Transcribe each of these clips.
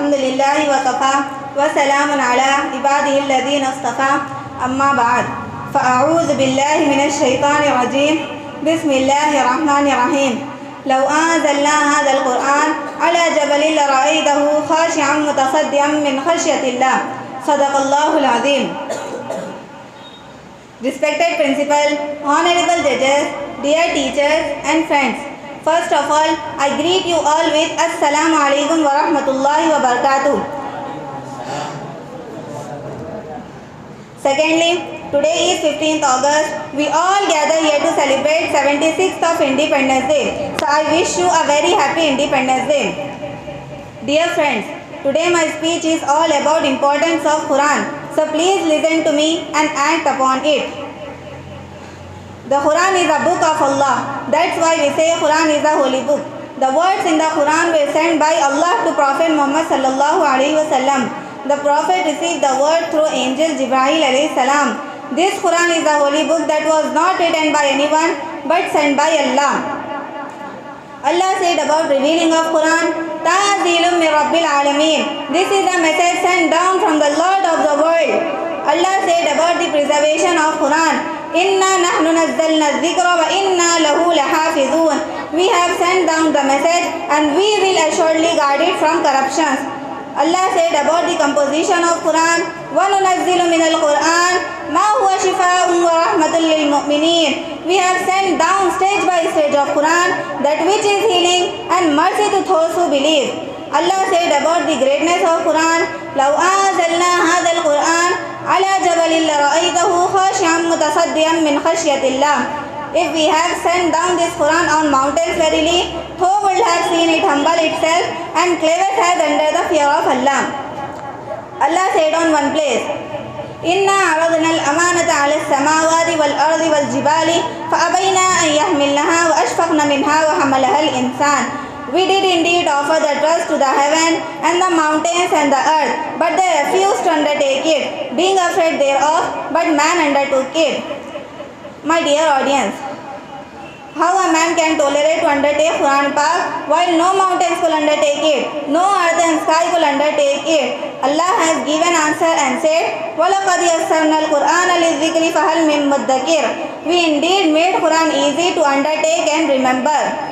Alhamdulillahi wa kafa wa salamun ala ibadihi alladhina istafa amma ba'd. فأعوذ بالله من الشيطان الرجيم. بسم الله الرحمن الرحيم. لو أنزلنا هذا القرآن على جبل لرأيته خاشعا متصدعا من خشية الله. صدق الله العظيم. Respected principal, honorable judges, dear teachers and friends. First of all, I greet you all with Assalamu alaikum wa rahmatullahi wa barakatuh. Secondly, today is 15th August. We all gather here to celebrate 76th of Independence Day. So I wish you a very happy Independence Day. Dear friends, today my speech is all about importance of Quran. So please listen to me and act upon it. The Quran is a book of Allah. That's why we say Quran is a holy book. The words in the Quran were sent by Allah to Prophet Muhammad sallallahu alaihi wasallam. The Prophet received the word through angel Jibreel alayhi salam. This Quran is a holy book that was not written by anyone but sent by Allah. Allah said about revealing of Quran, Ta'azilum min Rabbil Alameen. This is a message sent down from the Lord of the world. Allah said about the preservation of Quran, Inna nahnu nazzalna dhikra wa inna lahu lahafizun. We have sent down the message and we will assuredly guard it from corruptions. Allah said about the composition of Quran, وَنُنَزِّلُ مِنَ الْقُرْآنِ مَا هُوَ شِفَاءٌ وَرَحْمَةٌ لِلْمُؤْمِنِينَ. We have sent down stage by stage of Quran that which is healing and mercy to those who believe. Allah said about the greatness of Quran, لَوْ أَنزَلْنَا هَذَا الْقُرْآنَ عَلَى جَبَلٍ لَرَأَيْتَهُ خَاشِعًا مُتَصَدِّعًا مِنْ خَشْيَةِ اللَّهِ. If we have sent down this Quran on mountains verily, who would have seen it humble itself and cleave its head under the fear of Allah. Allah said on one place, إِنَّا عَرَضْنَا الْأَمَانَةَ عَلَى السَّمَاوَاتِ وَالْأَرْضِ وَالْجِبَالِ فَأَبَيْنَا أَنْ يَحْمِلْنَهَا وَأَشْفَقْنَ مِنْهَا وَحَمَلَهَا الْإِنسَانُ. We did indeed offer the trust to the heaven and the mountains and the earth, but they refused to undertake it, being afraid thereof, but man undertook it. My dear audience, how a man can tolerate to undertake Quran Pak while no mountains could undertake it, no earth and sky could undertake it? Allah has given answer and said, وَلَقَدْ يَسَّرْنَا الْقُرْآنَ لِلذِّكْرِ فَهَلْ مِن مُدَّكِرٍ. We indeed made Quran easy to undertake and remember.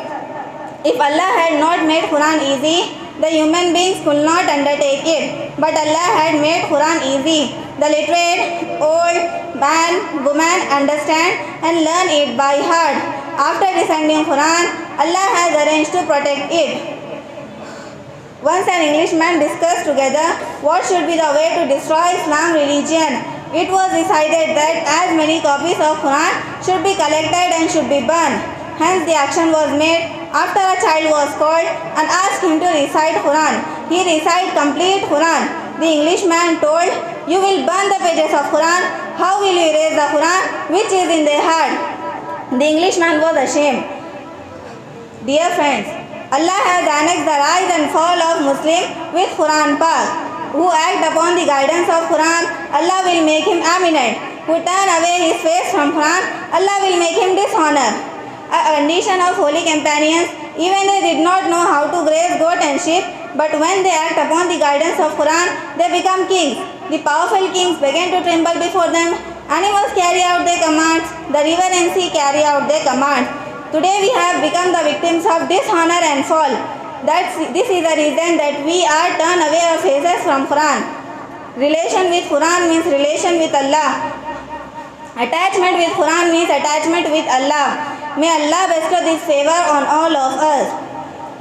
If Allah had not made Quran easy, the human beings could not undertake it. But Allah had made Quran easy. The literate, old, man, woman understand and learn it by heart. After descending Quran, Allah has arranged to protect it. Once an Englishman discussed together what should be the way to destroy Islam religion. It was decided that as many copies of Quran should be collected and should be burned. Hence the action was made. After a child was called and asked him to recite Quran, he recited complete Quran. The Englishman told, you will burn the pages of Quran. How will you erase the Quran which is in their heart? The Englishman was ashamed. Dear friends, Allah has annexed the rise and fall of Muslims with Quran Pak. Who act upon the guidance of Quran, Allah will make him eminent. Who turn away his face from Quran, Allah will make him dishonor. A condition of holy companions, even they did not know how to graze goat and sheep, but when they act upon the guidance of Quran, they become kings. The powerful kings began to tremble before them. Animals carry out their commands. The river and sea carry out their commands. Today we have become the victims of dishonor and fall. This is the reason that we are turned away our faces from Quran. Relation with Quran means relation with Allah. Attachment with Quran means attachment with Allah. May Allah bestow this favor on all of us.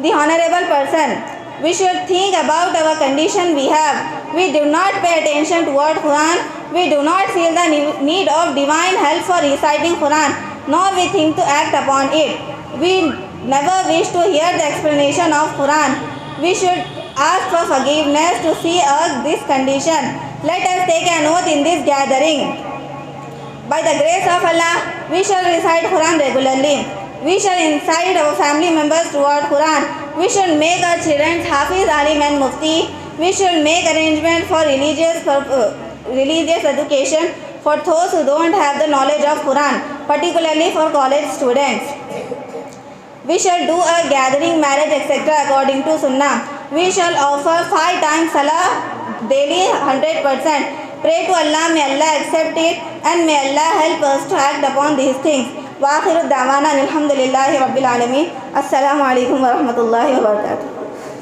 The honorable person, we should think about our condition we have. We do not pay attention toward Quran. We do not feel the need of divine help for reciting Quran, nor we think to act upon it. We never wish to hear the explanation of Quran. We should ask for forgiveness to see this condition. Let us take an oath in this gathering. By the grace of Allah, we shall recite Quran regularly. We shall incite our family members toward Quran. We should make our children Hafiz, Alim and Mufti. We should make arrangements for religious education for those who don't have the knowledge of Quran, particularly for college students. We shall do a gathering, marriage, etc. according to Sunnah. We shall offer 5 times salah daily 100%. Pray to Allah, may Allah accept it and may Allah help us to act upon these things. Wa akhiru da'wana alhamdulillahi rabbil alamin. Assalamu alaikum wa rahmatullahi wa barakatuh.